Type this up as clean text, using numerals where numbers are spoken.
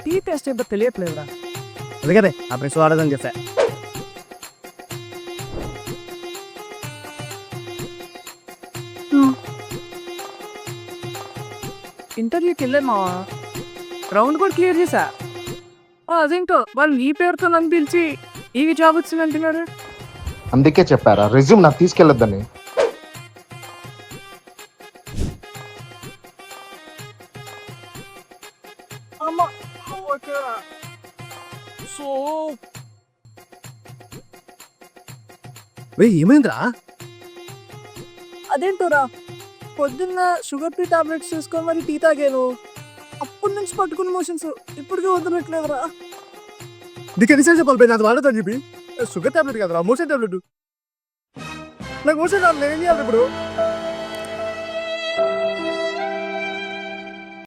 Tea taste ఏంటో తెలియట్లేదురా. అందుకనే ఆ ప్రెస్ వాడదని చెప్పా. ఇంటర్వ్యూకి వెళ్ళాను మావా, రౌండ్ కూడా క్లియర్ చేశా. అదేంటో వాళ్ళు ఈ పేరుతో నన్ను పిలిచి ఈ జాబ్ వచ్చింది అంటున్నారు. అందుకే చెప్పారా రెజ్యూమ్ నాకు తీసుకెళ్ళొద్దని. సో ఏమైందిరా? అదేంటోరా, పొద్దున్న షుగర్ ఫ్రీ టాబ్లెట్స్ తీసుకొని మరి టీ తాగాను. అప్పటి నుంచి పట్టుకున్న మోషన్స్ ఇప్పటికీ వదలట్లేదురా. నీకు ఎన్నిసార్లు చెప్పాలి పోయి నాది వాడదని చెప్పి. షుగర్ టాబ్లెట్ కదరా, మోషన్ టాబ్లెట్. నాకు మోషన్ రాదు, నేను ఏం చేయాలి ఇప్పుడు?